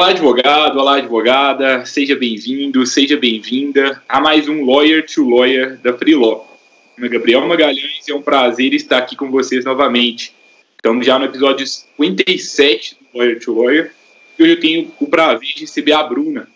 Olá, advogado, olá, advogada, seja bem-vindo, seja bem-vinda a mais um Lawyer to Lawyer da Freelaw. Meu nome é Gabriel Magalhães e é um prazer estar aqui com vocês novamente. Estamos já no episódio 57 do Lawyer to Lawyer e hoje eu tenho o prazer de receber a Bruna.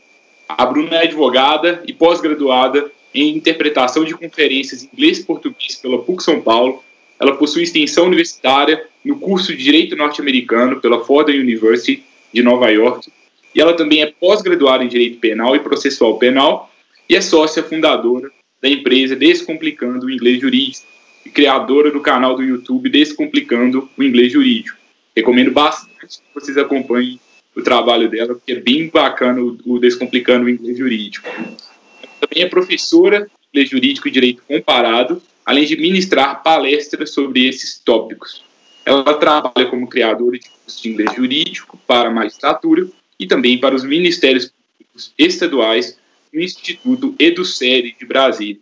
A Bruna é advogada e pós-graduada em interpretação de conferências em inglês e português pela PUC São Paulo. Ela possui extensão universitária no curso de Direito Norte-Americano pela Fordham University de Nova York. E ela também é pós-graduada em Direito Penal e Processual Penal e é sócia fundadora da empresa Descomplicando o Inglês Jurídico e criadora do canal do YouTube Descomplicando o Inglês Jurídico. Recomendo bastante que vocês acompanhem o trabalho dela, porque é bem bacana o Descomplicando o Inglês Jurídico. Ela também é professora de Inglês Jurídico e Direito Comparado, além de ministrar palestras sobre esses tópicos. Ela trabalha como criadora de cursos de inglês jurídico para a magistratura e também para os ministérios públicos estaduais no Instituto EduSere de Brasília.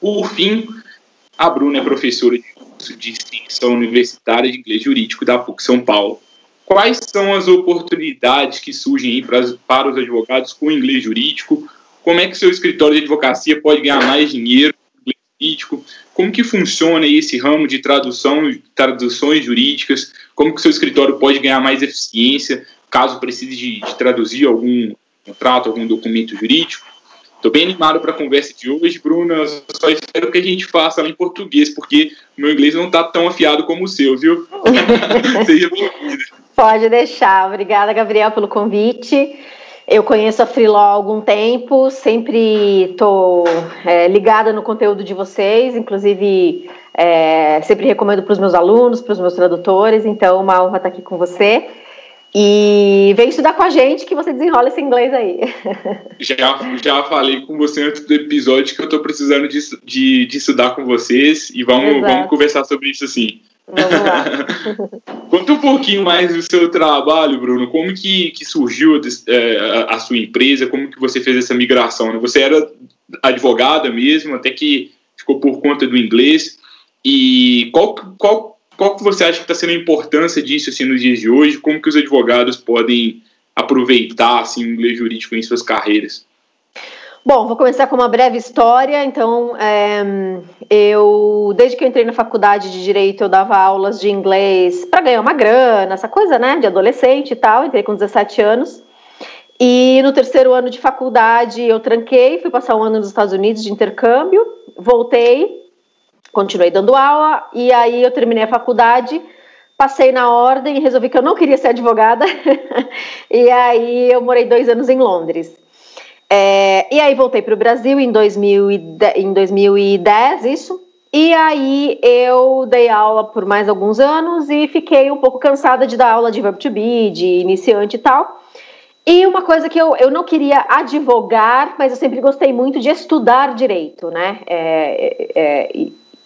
Por fim, a Bruna é professora de curso de extensão universitária de inglês jurídico da PUC São Paulo. Quais são as oportunidades que surgem aí para os advogados com inglês jurídico? Como é que o seu escritório de advocacia pode ganhar mais dinheiro com inglês jurídico? Como que funciona esse ramo de traduções jurídicas? Como que o seu escritório pode ganhar mais eficiência caso precise de traduzir algum contrato, algum documento jurídico? Estou bem animado para a conversa de hoje, Bruna. Só espero que a gente faça ela em português, porque o meu inglês não está tão afiado como o seu, viu? Seja bem-vinda. Pode deixar. Obrigada, Gabriel, pelo convite. Eu conheço a Freelaw há algum tempo, sempre estou ligada no conteúdo de vocês, inclusive sempre recomendo para os meus alunos, para os meus tradutores, então uma honra estar aqui com você. E vem estudar com a gente que você desenrola esse inglês aí. Já falei com você antes do episódio que eu estou precisando de estudar com vocês e vamos conversar sobre isso sim. Vamos lá. Conta um pouquinho mais do seu trabalho, Bruno. Como que surgiu a sua empresa? Como que você fez essa migração? Né? Você era advogada mesmo, até que ficou por conta do inglês. E qual que você acha que está sendo a importância disso assim, nos dias de hoje? Como que os advogados podem aproveitar assim, o inglês jurídico em suas carreiras? Bom, vou começar com uma breve história. Então, desde que eu entrei na faculdade de Direito, eu dava aulas de inglês para ganhar uma grana, essa coisa, né, de adolescente e tal. Entrei com 17 anos. E no terceiro ano de faculdade eu tranquei, fui passar um ano nos Estados Unidos de intercâmbio, voltei, continuei dando aula, e aí eu terminei a faculdade, passei na ordem e resolvi que eu não queria ser advogada. E aí eu morei 2 anos em Londres. E aí voltei para o Brasil em 2010, isso. E aí eu dei aula por mais alguns anos e fiquei um pouco cansada de dar aula de verbo to be, de iniciante e tal. E uma coisa que eu não queria advogar, mas eu sempre gostei muito de estudar direito, né?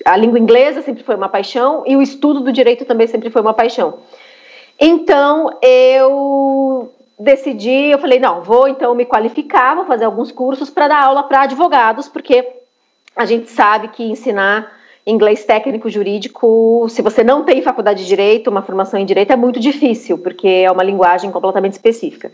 A língua inglesa sempre foi uma paixão e o estudo do direito também sempre foi uma paixão. Então eu falei, não, vou então me qualificar, vou fazer alguns cursos para dar aula para advogados, porque a gente sabe que ensinar inglês técnico jurídico, se você não tem faculdade de direito, uma formação em direito, é muito difícil, porque é uma linguagem completamente específica.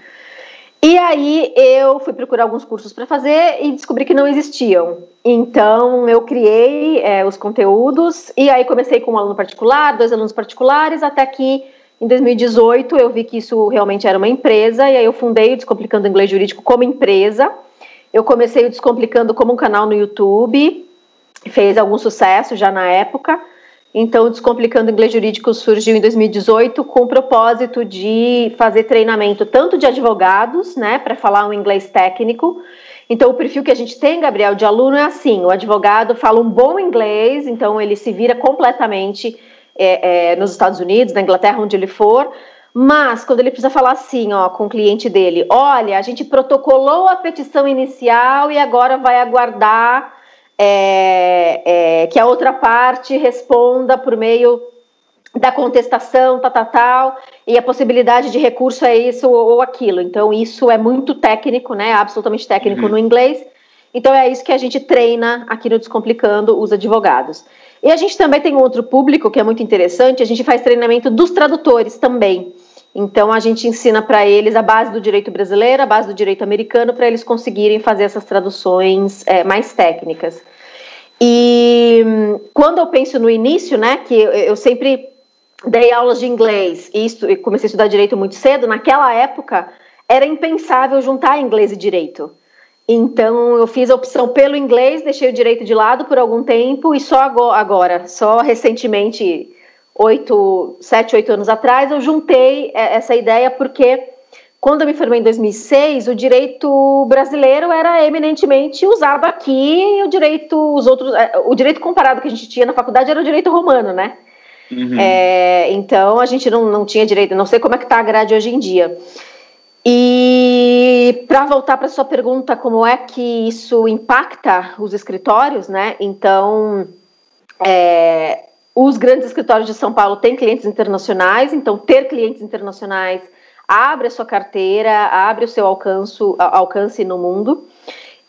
E aí eu fui procurar alguns cursos para fazer e descobri que não existiam. Então eu criei os conteúdos e aí comecei com um aluno particular, 2 alunos particulares, até que em 2018 eu vi que isso realmente era uma empresa e aí eu fundei o Descomplicando o Inglês Jurídico como empresa. Eu comecei o Descomplicando como um canal no YouTube, fez algum sucesso já na época. Então o Descomplicando o Inglês Jurídico surgiu em 2018 com o propósito de fazer treinamento tanto de advogados, né, para falar um inglês técnico. Então o perfil que a gente tem, Gabriel, de aluno é assim, o advogado fala um bom inglês, então ele se vira completamente nos Estados Unidos, na Inglaterra, onde ele for, mas quando ele precisa falar assim, com o cliente dele, olha, a gente protocolou a petição inicial e agora vai aguardar que a outra parte responda por meio da contestação, tal, e a possibilidade de recurso é isso ou aquilo. Então isso é muito técnico, né, absolutamente técnico no inglês. Então é isso que a gente treina aqui no Descomplicando os advogados. E a gente também tem um outro público que é muito interessante, a gente faz treinamento dos tradutores também. Então, a gente ensina para eles a base do direito brasileiro, a base do direito americano, para eles conseguirem fazer essas traduções mais técnicas. E quando eu penso no início, né, que eu sempre dei aulas de inglês e comecei a estudar direito muito cedo, naquela época era impensável juntar inglês e direito. Então, eu fiz a opção pelo inglês, deixei o direito de lado por algum tempo e só agora, só recentemente, 7, 8 anos atrás, eu juntei essa ideia porque quando eu me formei em 2006, o direito brasileiro era eminentemente usado aqui e o direito comparado que a gente tinha na faculdade era o direito romano, né? Uhum. Então, a gente não tinha direito, não sei como é que está a grade hoje em dia. E para voltar para a sua pergunta, como é que isso impacta os escritórios, né? Então, os grandes escritórios de São Paulo têm clientes internacionais, então ter clientes internacionais abre a sua carteira, abre o seu alcance no mundo.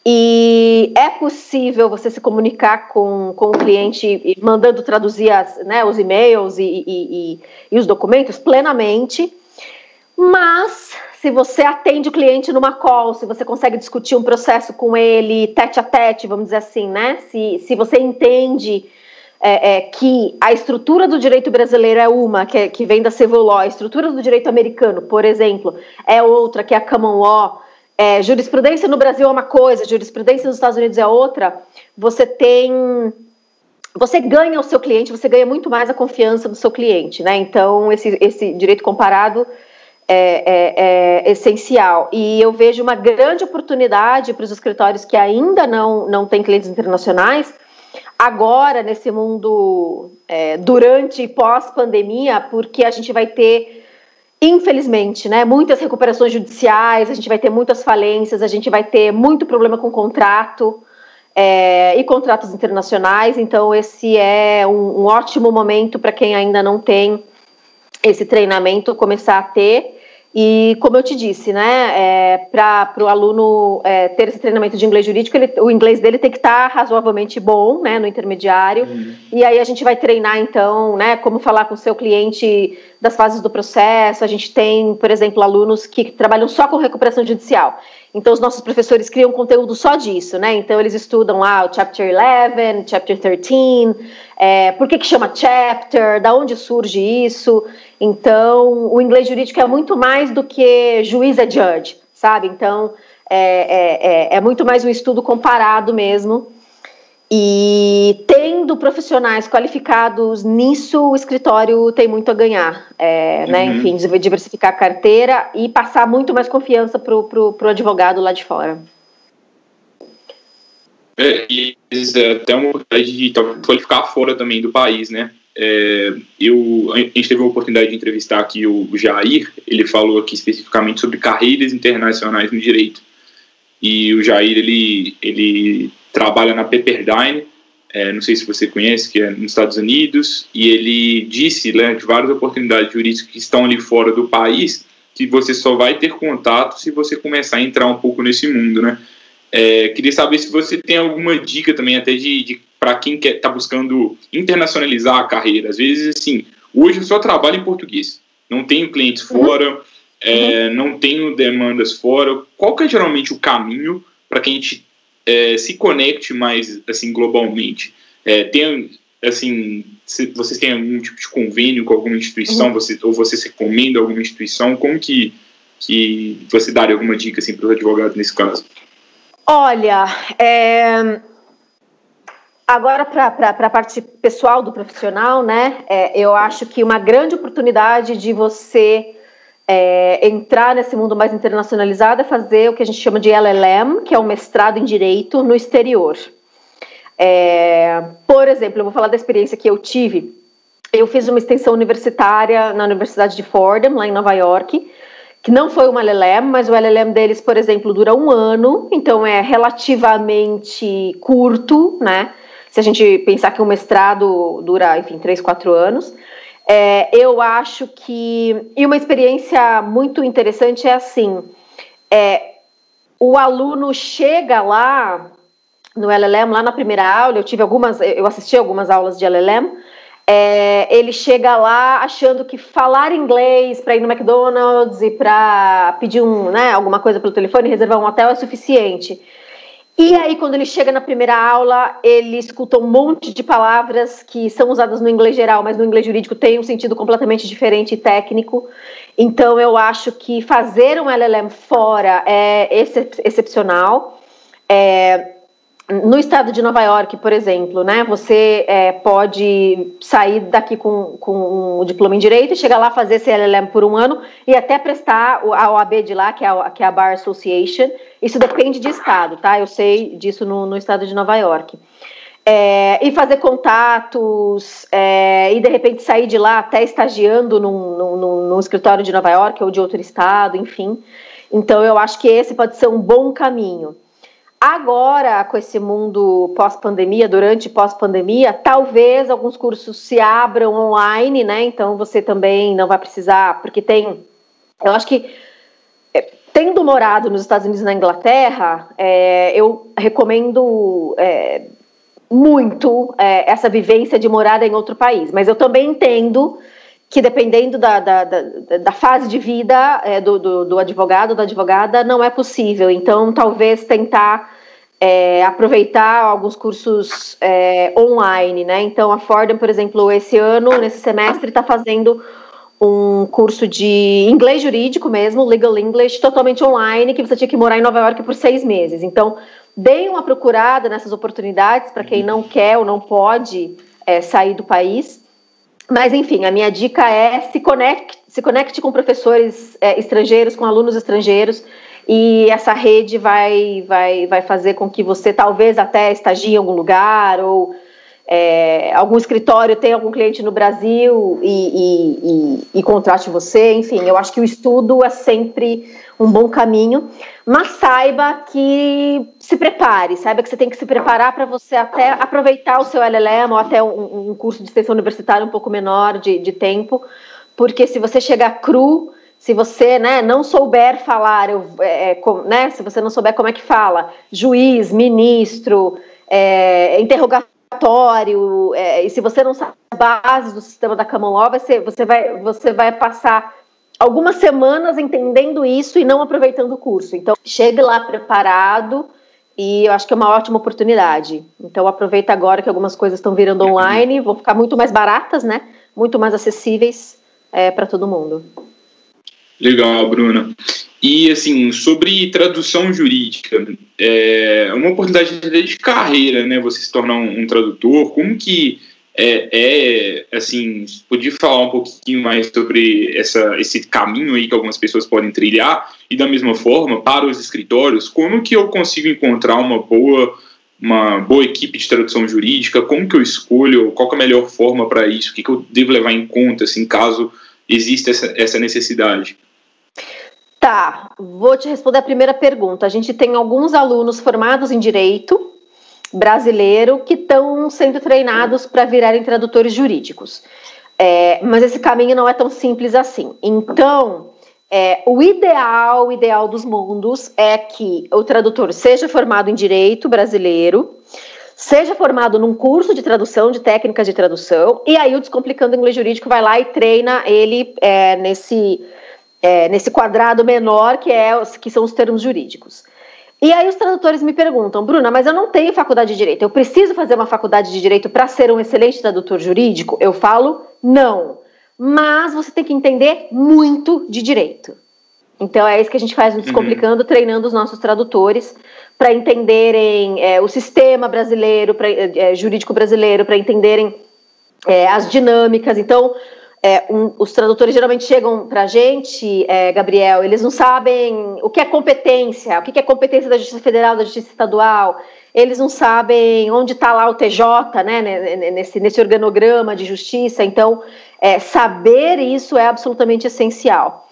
E é possível você se comunicar com o cliente mandando traduzir os e-mails e os documentos plenamente, mas se você atende o cliente numa call, se você consegue discutir um processo com ele tete a tete, vamos dizer assim, né? Se você entende que a estrutura do direito brasileiro é uma, que vem da civil law, a estrutura do direito americano, por exemplo, é outra, que é a common law, jurisprudência no Brasil é uma coisa, jurisprudência nos Estados Unidos é outra, você ganha o seu cliente, você ganha muito mais a confiança do seu cliente, né? Então, esse direito comparado é essencial. E eu vejo uma grande oportunidade para os escritórios que ainda não têm clientes internacionais, agora, nesse mundo durante e pós-pandemia, porque a gente vai ter, infelizmente, né, muitas recuperações judiciais, a gente vai ter muitas falências, a gente vai ter muito problema com contrato e contratos internacionais. Então, esse é um ótimo momento para quem ainda não tem esse treinamento começar a ter. E, como eu te disse, né, para o aluno ter esse treinamento de inglês jurídico, o inglês dele tem que estar razoavelmente bom, né, no intermediário, e aí a gente vai treinar, então, né, como falar com o seu cliente das fases do processo. A gente tem, por exemplo, alunos que trabalham só com recuperação judicial, então os nossos professores criam conteúdo só disso, né, então eles estudam o Chapter 11, Chapter 13, por que chama Chapter, da onde surge isso. Então, o inglês jurídico é muito mais do que juiz é judge, sabe? Então, é muito mais um estudo comparado mesmo. E tendo profissionais qualificados nisso, o escritório tem muito a ganhar, né? Enfim, diversificar a carteira e passar muito mais confiança pro advogado lá de fora. E até uma oportunidade de qualificar fora também do país, né? A gente teve a oportunidade de entrevistar aqui o Jair. Ele falou aqui especificamente sobre carreiras internacionais no direito. E o Jair, ele trabalha na Pepperdine, não sei se você conhece, que é nos Estados Unidos, e ele disse, né, de várias oportunidades jurídicas que estão ali fora do país, que você só vai ter contato se você começar a entrar um pouco nesse mundo, né? Queria saber se você tem alguma dica também, até para quem está buscando internacionalizar a carreira. Às vezes, assim, hoje eu só trabalho em português, não tenho clientes fora, não tenho demandas fora. Qual que é geralmente o caminho para que a gente se conecte mais, assim, globalmente? Vocês têm algum tipo de convênio com alguma instituição, ou você se recomenda alguma instituição? Como que você daria alguma dica, assim, para os advogados nesse caso? Olha, agora para a parte pessoal do profissional, né, eu acho que uma grande oportunidade de você entrar nesse mundo mais internacionalizado é fazer o que a gente chama de LLM, que é um mestrado em Direito no exterior. Por exemplo, eu vou falar da experiência que eu tive. Eu fiz uma extensão universitária na Universidade de Fordham, lá em Nova York, que não foi uma LLM, mas o LLM deles, por exemplo, dura 1 ano, então é relativamente curto, né? Se a gente pensar que um mestrado dura, enfim, 3, 4 anos. Eu acho que... E uma experiência muito interessante é assim, o aluno chega lá no LLM, lá na primeira aula, eu assisti algumas aulas de LLM, ele chega lá achando que falar inglês para ir no McDonald's e para pedir alguma coisa pelo telefone, reservar um hotel é suficiente. E aí, quando ele chega na primeira aula, ele escuta um monte de palavras que são usadas no inglês geral, mas no inglês jurídico tem um sentido completamente diferente e técnico. Então, eu acho que fazer um LLM fora é excepcional. No estado de Nova York, por exemplo, né, você pode sair daqui com um diploma em Direito e chegar lá, fazer esse LLM por um ano e até prestar a OAB de lá, que é a Bar Association. Isso depende de estado, tá? Eu sei disso no estado de Nova York. E fazer contatos, e de repente sair de lá até estagiando num escritório de Nova York ou de outro estado, enfim. Então, eu acho que esse pode ser um bom caminho. Agora, com esse mundo pós-pandemia, durante e pós-pandemia, talvez alguns cursos se abram online, né? Então, você também não vai precisar, porque eu acho que, tendo morado nos Estados Unidos e na Inglaterra, eu recomendo muito essa vivência de morada em outro país. Mas eu também entendo que, dependendo da fase de vida do advogado ou da advogada, não é possível. Então, talvez tentar aproveitar alguns cursos online, né? Então, a Fordham, por exemplo, esse ano, nesse semestre, está fazendo um curso de inglês jurídico mesmo, Legal English, totalmente online, que você tinha que morar em Nova York por 6 meses. Então, deem uma procurada nessas oportunidades para quem não quer ou não pode sair do país. Mas, enfim, a minha dica é se conecte com professores estrangeiros, com alunos estrangeiros, e essa rede vai fazer com que você talvez até estagie em algum lugar, ou algum escritório tenha algum cliente no Brasil e contrate você. Enfim, eu acho que o estudo é sempre um bom caminho, mas saiba que saiba que você tem que se preparar para você até aproveitar o seu LLM ou até um curso de extensão universitária um pouco menor de tempo, porque se você chegar cru, se você não souber falar, se você não souber como é que fala, juiz, ministro, interrogatório, e se você não sabe a base do sistema da Common Law, você vai passar algumas semanas entendendo isso e não aproveitando o curso. Então, chegue lá preparado, e eu acho que é uma ótima oportunidade. Então, aproveita agora que algumas coisas estão virando online, vão ficar muito mais baratas, né? Muito mais acessíveis para todo mundo. Legal, Bruna. E, assim, sobre tradução jurídica, é uma oportunidade de carreira, né? Você se tornar um tradutor. Como que assim, podia falar um pouquinho mais sobre esse caminho aí que algumas pessoas podem trilhar, e da mesma forma, para os escritórios, como que eu consigo encontrar uma boa equipe de tradução jurídica? Como que eu escolho? Qual que é a melhor forma para isso? O que eu devo levar em conta, assim, caso exista essa necessidade? Tá, vou te responder a primeira pergunta. A gente tem alguns alunos formados em Direito brasileiro que estão sendo treinados para virarem tradutores jurídicos. Mas esse caminho não é tão simples assim. Então, o ideal dos mundos é que o tradutor seja formado em Direito brasileiro, seja formado num curso de tradução, de técnicas de tradução, e aí o Descomplicando Inglês Jurídico vai lá e treina ele nesse quadrado menor que são os termos jurídicos. E aí os tradutores me perguntam: Bruna, mas eu não tenho faculdade de Direito, eu preciso fazer uma faculdade de Direito para ser um excelente tradutor jurídico? Eu falo, não. Mas você tem que entender muito de Direito. Então é isso que a gente faz no Descomplicando, treinando os nossos tradutores para entenderem o sistema brasileiro, jurídico brasileiro, para entenderem as dinâmicas. Então, os tradutores geralmente chegam para a gente, Gabriel, eles não sabem o que é competência, o que é competência da Justiça Federal, da Justiça Estadual, eles não sabem onde está lá o TJ, né, nesse organograma de justiça. Então, saber isso é absolutamente essencial.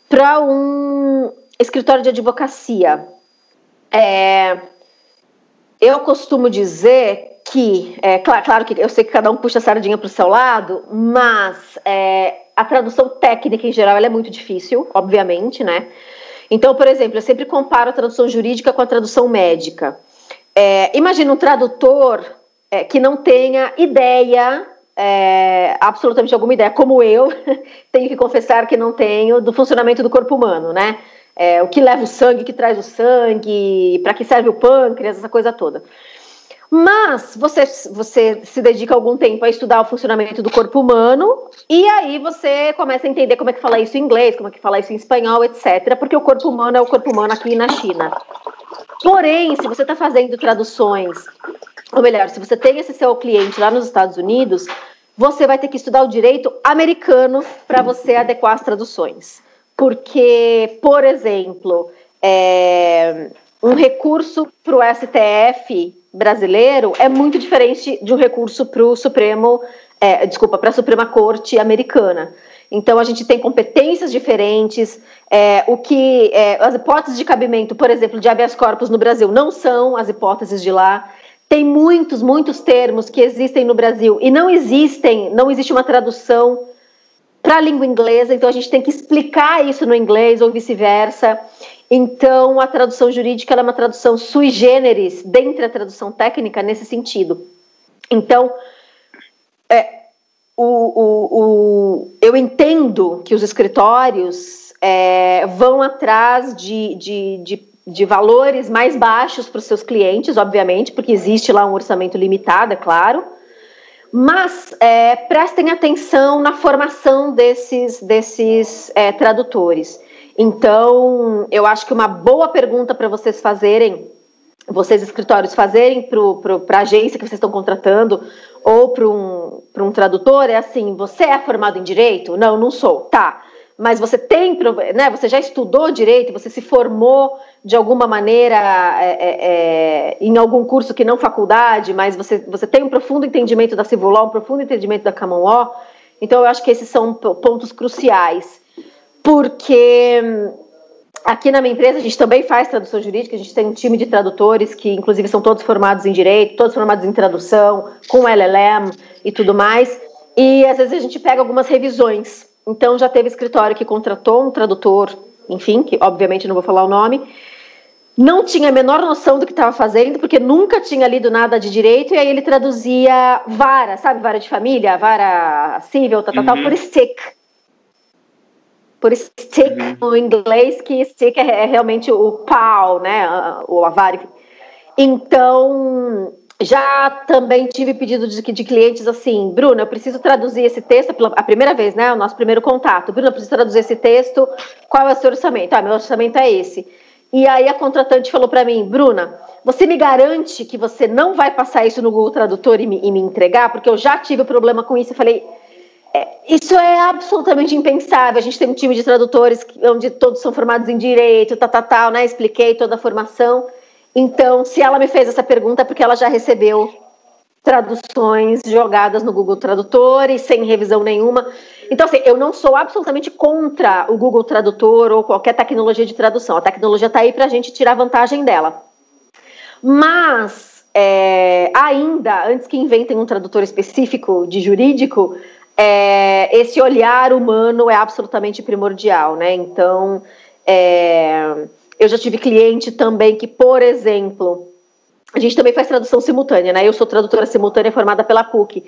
Para um escritório de advocacia, eu costumo dizer que, claro que eu sei que cada um puxa a sardinha para o seu lado, mas a tradução técnica em geral ela é muito difícil, obviamente, né? Então, por exemplo, eu sempre comparo a tradução jurídica com a tradução médica. Imagina um tradutor que não tenha ideia absolutamente alguma ideia, como eu, tenho que confessar que não tenho, do funcionamento do corpo humano, né? O que leva o sangue, o que traz o sangue, para que serve o pâncreas, essa coisa toda. Mas você se dedica algum tempo a estudar o funcionamento do corpo humano e aí você começa a entender como é que fala isso em inglês, como é que fala isso em espanhol, etc. Porque o corpo humano é o corpo humano aqui na China. Porém, se você está fazendo traduções, ou melhor, se você tem esse seu cliente lá nos Estados Unidos, você vai ter que estudar o direito americano para você adequar as traduções. Porque, por exemplo, um recurso para o STF brasileiro é muito diferente de um recurso para o para a Suprema Corte americana. Então a gente tem competências diferentes, as hipóteses de cabimento, por exemplo, de habeas corpus no Brasil não são as hipóteses de lá. Tem muitos termos que existem no Brasil e não existe uma tradução para a língua inglesa, então a gente tem que explicar isso no inglês ou vice-versa. Então, a tradução jurídica ela é uma tradução sui generis, dentre a tradução técnica, nesse sentido. Então, eu entendo que os escritórios vão atrás de valores mais baixos para os seus clientes, obviamente, porque existe lá um orçamento limitado, é claro. Mas prestem atenção na formação desses tradutores. Então, eu acho que uma boa pergunta para vocês fazerem, vocês escritórios fazerem para a agência que vocês estão contratando ou para um tradutor é assim: você é formado em direito? Não, não sou. Tá. Mas você você já estudou direito, você se formou de alguma maneira em algum curso que não faculdade, mas você tem um profundo entendimento da Civil Law, um profundo entendimento da Common Law. Então, eu acho que esses são pontos cruciais. Porque aqui na minha empresa a gente também faz tradução jurídica, a gente tem um time de tradutores que inclusive são todos formados em direito, todos formados em tradução, com LLM e tudo mais, e às vezes a gente pega algumas revisões. Então já teve escritório que contratou um tradutor, enfim, que obviamente não vou falar o nome, não tinha a menor noção do que estava fazendo, porque nunca tinha lido nada de direito, e aí ele traduzia vara, sabe, vara de família, vara civil, tal, por stick. Por stick no inglês, que stick é realmente o pau, né, ou a vara. Então, já também tive pedido de clientes assim: Bruna, eu preciso traduzir esse texto, a primeira vez, né, o nosso primeiro contato. Bruna, eu preciso traduzir esse texto, qual é o seu orçamento? Meu orçamento é esse. E aí a contratante falou para mim: Bruna, você me garante que você não vai passar isso no Google Tradutor e me entregar? Porque eu já tive problema com isso. Eu falei: isso é absolutamente impensável. A gente tem um time de tradutores onde todos são formados em direito, né? Expliquei toda a formação. Então, se ela me fez essa pergunta, é porque ela já recebeu traduções jogadas no Google Tradutor e sem revisão nenhuma. Então, assim, eu não sou absolutamente contra o Google Tradutor ou qualquer tecnologia de tradução. A tecnologia está aí para a gente tirar vantagem dela. Mas, ainda, antes que inventem um tradutor específico de jurídico, esse olhar humano é absolutamente primordial, né? Então, eu já tive cliente também que, por exemplo, a gente também faz tradução simultânea, né? Eu sou tradutora simultânea formada pela PUC.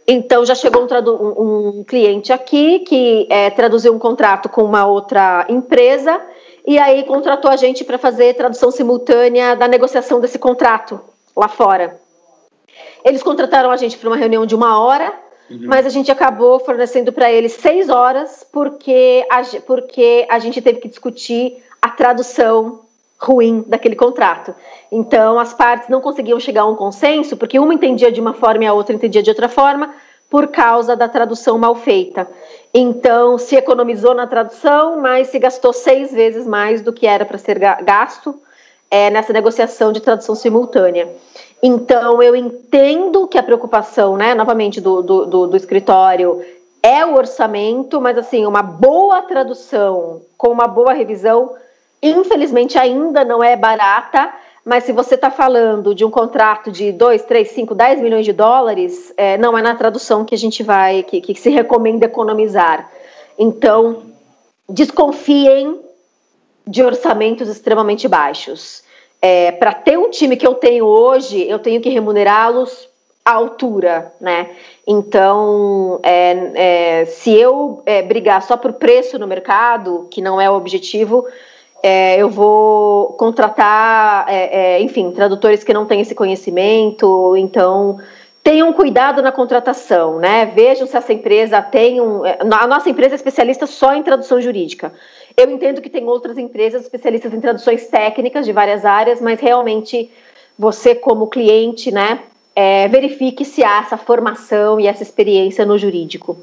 Então, já chegou um cliente aqui que traduziu um contrato com uma outra empresa e aí contratou a gente para fazer tradução simultânea da negociação desse contrato lá fora. Eles contrataram a gente para uma reunião de 1 hora, mas a gente acabou fornecendo para eles 6 horas porque a gente teve que discutir a tradução ruim daquele contrato. Então, as partes não conseguiam chegar a um consenso, porque uma entendia de uma forma e a outra entendia de outra forma, por causa da tradução mal feita. Então, se economizou na tradução, mas se gastou 6 vezes mais do que era para ser gasto nessa negociação de tradução simultânea. Então, eu entendo que a preocupação, né, novamente, do escritório é o orçamento, mas, assim, uma boa tradução com uma boa revisão, infelizmente, ainda não é barata, mas se você está falando de um contrato de 2, 3, 5, 10 milhões de dólares, não é na tradução que a gente que se recomenda economizar. Então, desconfiem de orçamentos extremamente baixos. Para ter um time que eu tenho hoje, eu tenho que remunerá-los à altura, né? Então, se eu brigar só por preço no mercado, que não é o objetivo, eu vou contratar, enfim, tradutores que não têm esse conhecimento. Então, tenham cuidado na contratação, né? Vejam se essa empresa tem a nossa empresa é especialista só em tradução jurídica. Eu entendo que tem outras empresas especialistas em traduções técnicas de várias áreas, mas realmente você, como cliente, né, verifique se há essa formação e essa experiência no jurídico,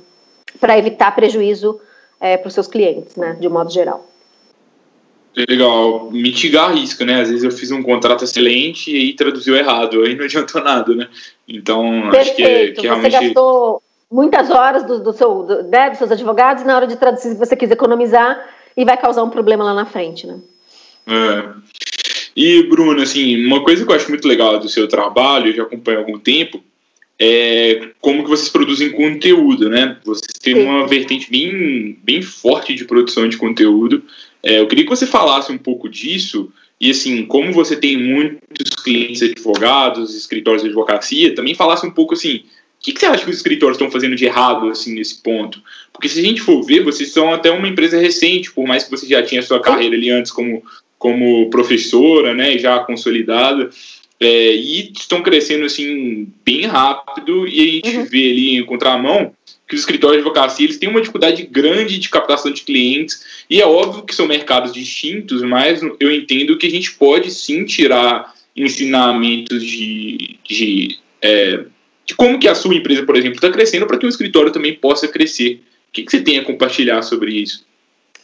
para evitar prejuízo para os seus clientes, né, de um modo geral. Legal, mitigar risco, né? Às vezes eu fiz um contrato excelente e aí traduziu errado, aí não adiantou nada, né? Então, perfeito. acho que realmente... Você gastou muitas horas dos seus advogados na hora de traduzir, se você quis economizar, e vai causar um problema lá na frente, né? E, Bruno, assim, uma coisa que eu acho muito legal do seu trabalho, eu já acompanho há algum tempo, é como que vocês produzem conteúdo, né? Vocês têm uma vertente bem forte de produção de conteúdo. Eu queria que você falasse um pouco disso e, assim, como você tem muitos clientes advogados, escritórios de advocacia, também falasse um pouco, assim, o que você acha que os escritórios estão fazendo de errado, assim, nesse ponto? Porque se a gente for ver, vocês são até uma empresa recente, por mais que você já tinha sua carreira ali antes como professora, né, já consolidada, e estão crescendo, assim, bem rápido, e a gente vê ali em contramão que os escritórios de advocacia eles têm uma dificuldade grande de captação de clientes, e é óbvio que são mercados distintos, mas eu entendo que a gente pode sim tirar ensinamentos de como que a sua empresa, por exemplo, está crescendo para que o escritório também possa crescer. O que você tem a compartilhar sobre isso?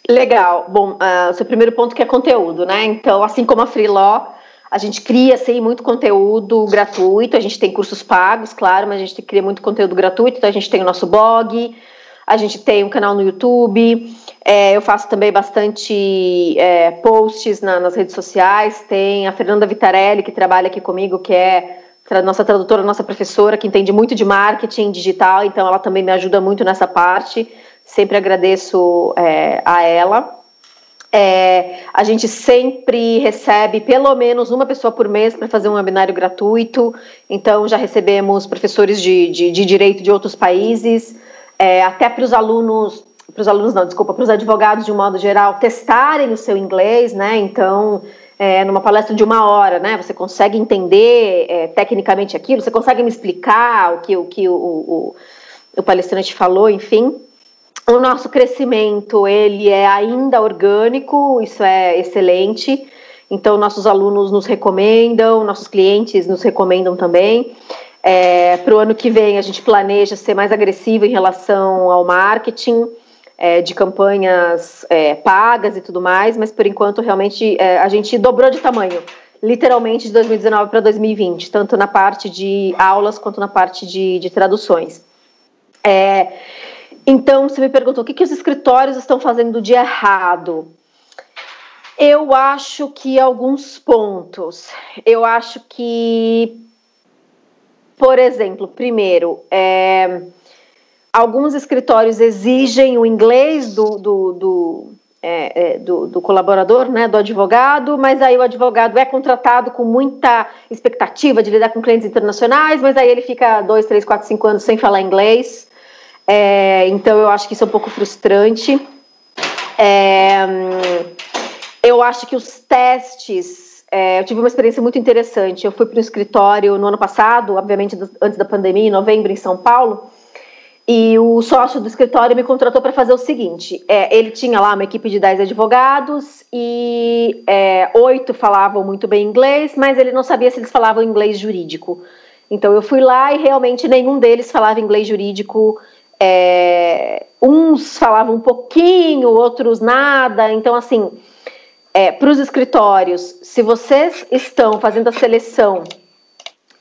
Legal. Bom, o seu primeiro ponto que é conteúdo, né? Então, assim como a Freeló, a gente cria, sim, muito conteúdo gratuito. A gente tem cursos pagos, claro, mas a gente cria muito conteúdo gratuito. Então, a gente tem o nosso blog, a gente tem um canal no YouTube. Eu faço também bastante posts nas redes sociais. Tem a Fernanda Vitarelli, que trabalha aqui comigo, que é nossa tradutora, nossa professora, que entende muito de marketing digital. Então, ela também me ajuda muito nessa parte. Sempre agradeço a ela. A gente sempre recebe pelo menos uma pessoa por mês para fazer um webinário gratuito. Então, já recebemos professores de direito de outros países, até para os advogados de um modo geral testarem o seu inglês, né? Então, numa palestra de 1 hora, né? Você consegue entender tecnicamente aquilo, você consegue me explicar o que o palestrante falou, enfim. O nosso crescimento, ele é ainda orgânico, isso é excelente. Então, nossos alunos nos recomendam, nossos clientes nos recomendam também. Para o ano que vem, a gente planeja ser mais agressivo em relação ao marketing, de campanhas pagas e tudo mais, mas, por enquanto, realmente, a gente dobrou de tamanho, literalmente, de 2019 para 2020, tanto na parte de aulas quanto na parte de traduções. Então, você me perguntou o que os escritórios estão fazendo de errado. Eu acho que alguns pontos. Eu acho que, por exemplo, primeiro, alguns escritórios exigem o inglês do colaborador, né, do advogado, mas aí o advogado é contratado com muita expectativa de lidar com clientes internacionais, mas aí ele fica 2, 3, 4, 5 anos sem falar inglês. Então eu acho que isso é um pouco frustrante. Eu acho que os testes, eu tive uma experiência muito interessante. Eu fui para um escritório no ano passado, obviamente antes da pandemia, em novembro, em São Paulo, e o sócio do escritório me contratou para fazer o seguinte: ele tinha lá uma equipe de 10 advogados e 8 falavam muito bem inglês, mas ele não sabia se eles falavam inglês jurídico. Então eu fui lá e realmente nenhum deles falava inglês jurídico. Uns falavam um pouquinho, outros nada. Então, assim, para os escritórios, se vocês estão fazendo a seleção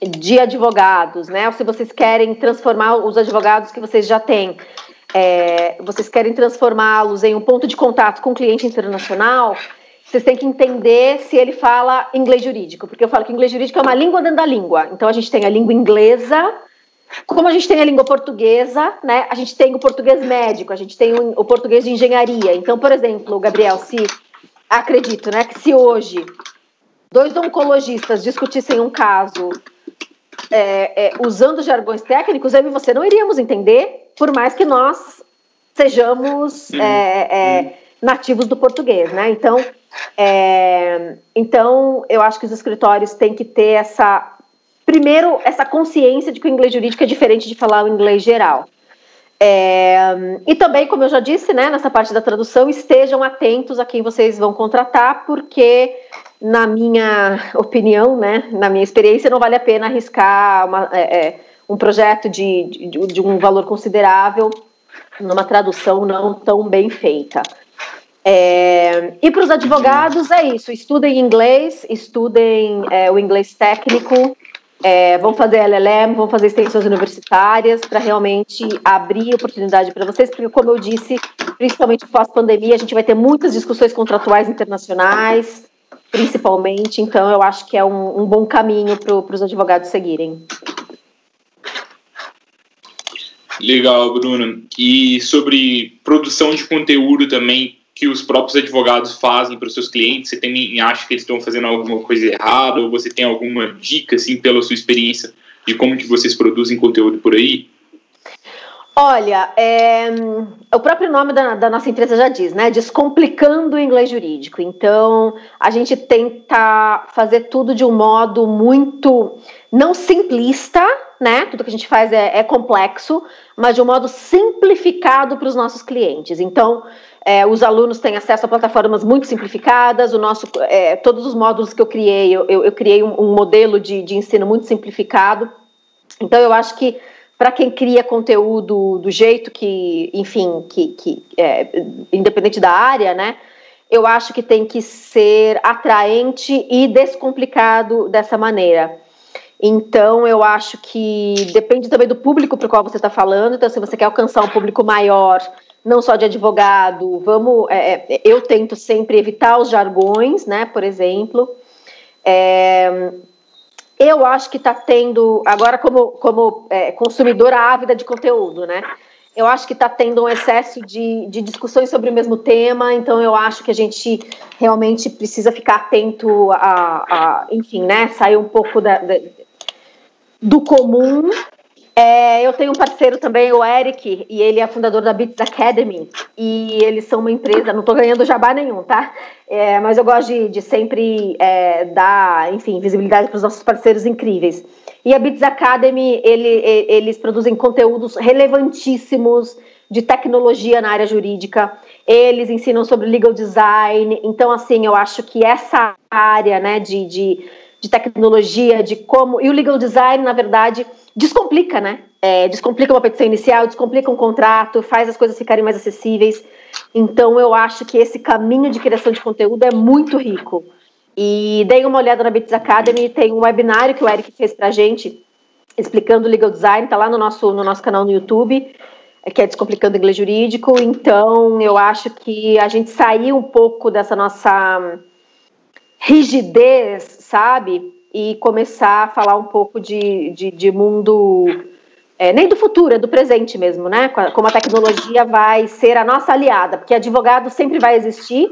de advogados, né, ou se vocês querem transformar os advogados que vocês já têm, vocês querem transformá-los em um ponto de contato com o cliente internacional, vocês têm que entender se ele fala inglês jurídico, porque eu falo que inglês jurídico é uma língua dentro da língua. Então, a gente tem a língua inglesa. Como a gente tem a língua portuguesa, né, a gente tem o português médico, a gente tem o português de engenharia. Então, por exemplo, Gabriel, acredito, né, que se hoje 2 oncologistas discutissem um caso usando jargões técnicos, eu e você não iríamos entender, por mais que nós sejamos nativos do português, né? Então, eu acho que os escritórios têm que ter essa consciência de que o inglês jurídico é diferente de falar o inglês geral. E também, como eu já disse, né, nessa parte da tradução, estejam atentos a quem vocês vão contratar, porque, na minha opinião, né, na minha experiência, não vale a pena arriscar um projeto de um valor considerável numa tradução não tão bem feita. E para os advogados é isso, estudem inglês, estudem o inglês técnico, vão fazer LLM, vão fazer extensões universitárias para realmente abrir oportunidade para vocês, porque, como eu disse, principalmente pós-pandemia, a gente vai ter muitas discussões contratuais internacionais, principalmente, então eu acho que é um bom caminho para os advogados seguirem. Legal, Bruna. E sobre produção de conteúdo também, que os próprios advogados fazem para os seus clientes, você também acha que eles estão fazendo alguma coisa errada, ou você tem alguma dica, assim, pela sua experiência, de como que vocês produzem conteúdo por aí? Olha, o próprio nome da nossa empresa já diz, né? Descomplicando o inglês jurídico. Então, a gente tenta fazer tudo de um modo muito não simplista, né? Tudo que a gente faz é complexo, mas de um modo simplificado para os nossos clientes. Então, os alunos têm acesso a plataformas muito simplificadas. Todos os módulos que eu criei, eu criei um modelo de ensino muito simplificado. Então, eu acho que para quem cria conteúdo do jeito que, enfim, independente da área, né? Eu acho que tem que ser atraente e descomplicado dessa maneira. Então, eu acho que depende também do público para o qual você está falando. Então, se você quer alcançar um público maior, não só de advogado, eu tento sempre evitar os jargões, né? Por exemplo. Eu acho que está tendo, agora como consumidora ávida de conteúdo, né? Eu acho que está tendo um excesso de discussões sobre o mesmo tema, então eu acho que a gente realmente precisa ficar atento enfim, né? Sair um pouco do comum. Eu tenho um parceiro também, o Eric, e ele é fundador da Bits Academy, e eles são uma empresa, não estou ganhando jabá nenhum, tá? Mas eu gosto de sempre dar, enfim, visibilidade para os nossos parceiros incríveis. E a Bits Academy, eles produzem conteúdos relevantíssimos de tecnologia na área jurídica, eles ensinam sobre legal design, então, assim, eu acho que essa área, né, de tecnologia, de como... E o legal design, na verdade, descomplica, né? Descomplica uma petição inicial, descomplica um contrato, faz as coisas ficarem mais acessíveis. Então, eu acho que esse caminho de criação de conteúdo é muito rico. E dei uma olhada na Bits Academy, tem um webinário que o Eric fez pra gente, explicando o legal design, tá lá no nosso canal no YouTube, que é Descomplicando Inglês Jurídico. Então, eu acho que a gente saiu um pouco dessa nossa rigidez, sabe? E começar a falar um pouco de mundo, nem do futuro, é do presente mesmo, né? Como a tecnologia vai ser a nossa aliada, porque advogado sempre vai existir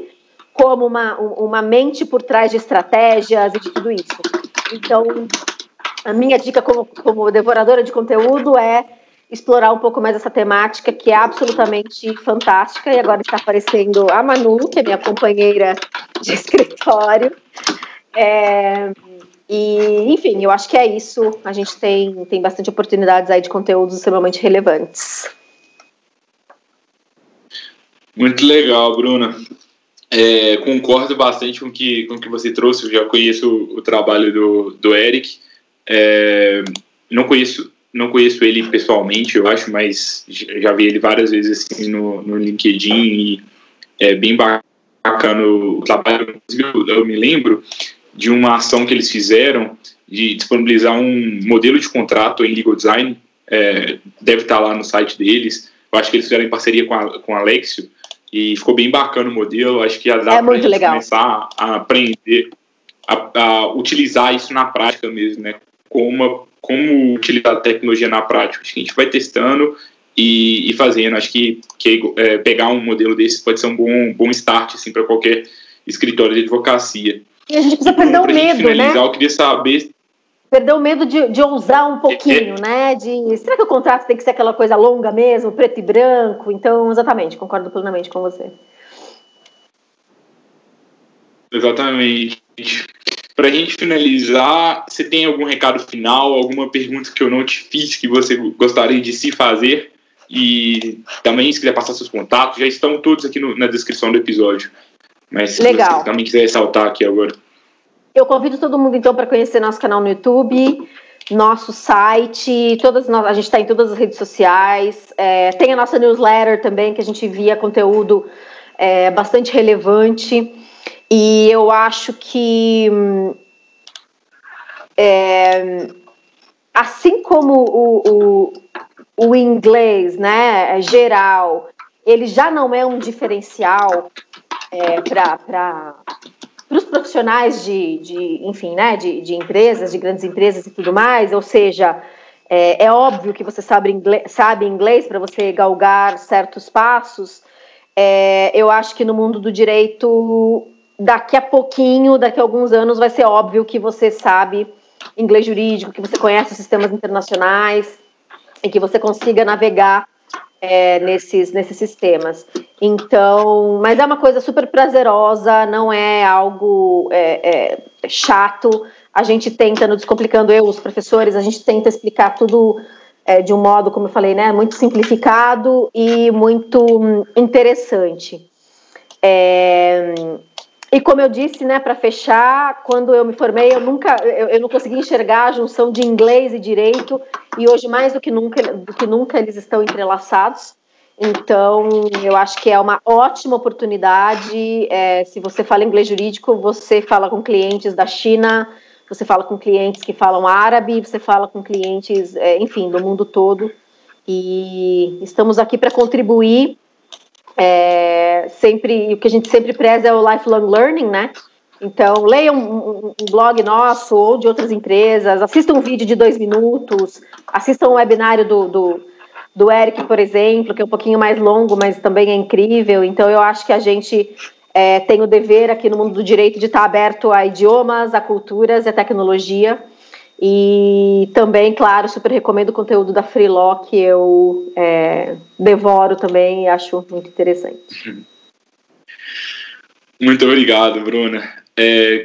como uma mente por trás de estratégias e de tudo isso. Então, a minha dica como devoradora de conteúdo é explorar um pouco mais essa temática, que é absolutamente fantástica, e agora está aparecendo a Manu, que é minha companheira de escritório. E, enfim, eu acho que é isso. A gente tem bastante oportunidades aí de conteúdos extremamente relevantes. Muito legal, Bruna. Concordo bastante com o que você trouxe. Eu já conheço o trabalho do Eric. Não conheço ele pessoalmente, eu acho, mas já vi ele várias vezes assim, no LinkedIn, e é bem bacana o trabalho. Eu me lembro de uma ação que eles fizeram de disponibilizar um modelo de contrato em legal design, deve estar lá no site deles. Eu acho que eles fizeram em parceria com a Alexio, e ficou bem bacana o modelo. Acho que já dá para a gente começar a aprender a utilizar isso na prática mesmo, né? Como utilizar a tecnologia na prática. Acho que a gente vai testando e fazendo. Acho que pegar um modelo desse pode ser um bom start assim, para qualquer escritório de advocacia. E a gente precisa perder o medo, finalizar, né? Eu queria saber... Perdeu o medo de ousar um pouquinho, né? Será que o contrato tem que ser aquela coisa longa mesmo, preto e branco? Então, exatamente, concordo plenamente com você. Exatamente. Para a gente finalizar, você tem algum recado final, alguma pergunta que eu não te fiz que você gostaria de se fazer? E também, se quiser passar seus contatos, já estão todos aqui na descrição do episódio. Mas se Legal. você também quiser ressaltar aqui agora. Eu convido todo mundo, então, para conhecer nosso canal no YouTube, nosso site, a gente está em todas as redes sociais, tem a nossa newsletter também, que a gente envia conteúdo bastante relevante, e eu acho que, assim como o inglês, né, geral, ele já não é um diferencial para os profissionais enfim, né, de empresas, de grandes empresas e tudo mais, ou seja, é óbvio que você sabe inglês para você galgar certos passos. Eu acho que no mundo do direito, daqui a alguns anos, vai ser óbvio que você sabe inglês jurídico, que você conhece os sistemas internacionais e que você consiga navegar nesses sistemas. Então, mas é uma coisa super prazerosa, não é algo chato. A gente tenta, no Descomplicando Eu, os professores, a gente tenta explicar tudo de um modo, como eu falei, né, muito simplificado e muito interessante. E como eu disse, né, para fechar, quando eu me formei, eu não consegui enxergar a junção de inglês e direito, e hoje mais do que nunca eles estão entrelaçados. Então, eu acho que é uma ótima oportunidade. Se você fala inglês jurídico, você fala com clientes da China, você fala com clientes que falam árabe, você fala com clientes, enfim, do mundo todo. E estamos aqui para contribuir. O que a gente sempre preza é o lifelong learning, né? Então, leiam um blog nosso ou de outras empresas, assistam um vídeo de 2 minutos, assistam um webinário do Eric, por exemplo, que é um pouquinho mais longo, mas também é incrível. Então, eu acho que a gente tem o dever aqui no mundo do direito de estar aberto a idiomas, a culturas e a tecnologia. E também, claro, super recomendo o conteúdo da Freeló, que eu devoro também e acho muito interessante. Muito obrigado, Bruna.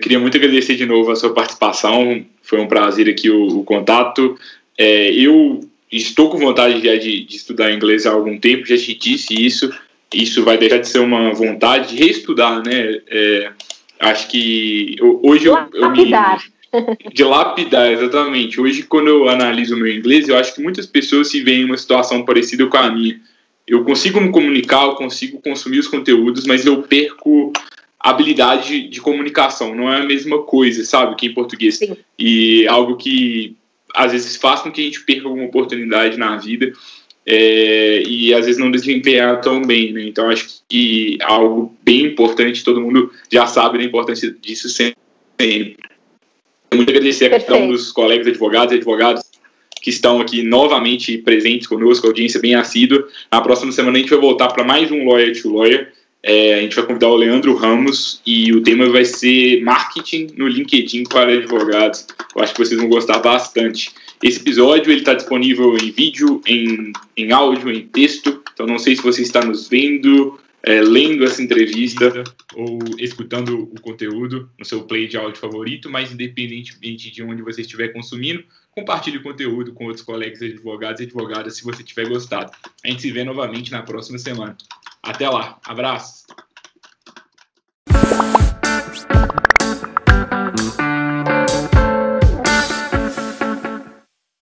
Queria muito agradecer de novo a sua participação. Foi um prazer aqui o contato. Eu estou com vontade de estudar inglês há algum tempo, já te disse isso. Isso vai deixar de ser uma vontade de reestudar, né? Acho que hoje eu me... De lapidar, exatamente. Hoje, quando eu analiso o meu inglês, eu acho que muitas pessoas se veem em uma situação parecida com a minha. Eu consigo me comunicar, eu consigo consumir os conteúdos, mas eu perco a habilidade de comunicação. Não é a mesma coisa, sabe, que em português. Sim. E algo que, às vezes, faz com que a gente perca alguma oportunidade na vida e, às vezes, não desempenhar tão bem, né? Então, acho que é algo bem importante, todo mundo já sabe da importância disso sempre. Muito agradecer a cada um dos colegas advogados e advogadas que estão aqui novamente presentes conosco, audiência bem assídua. Na próxima semana a gente vai voltar para mais um Lawyer to Lawyer. A gente vai convidar o Leandro Ramos e o tema vai ser marketing no LinkedIn para advogados. Eu acho que vocês vão gostar bastante. Esse episódio está disponível em vídeo, em áudio, em texto. Então não sei se você está nos vendo, lendo essa entrevista ou escutando o conteúdo no seu play de áudio favorito, mas independentemente de onde você estiver consumindo, compartilhe o conteúdo com outros colegas advogados e advogadas se você tiver gostado. A gente se vê novamente na próxima semana. Até lá, abraço!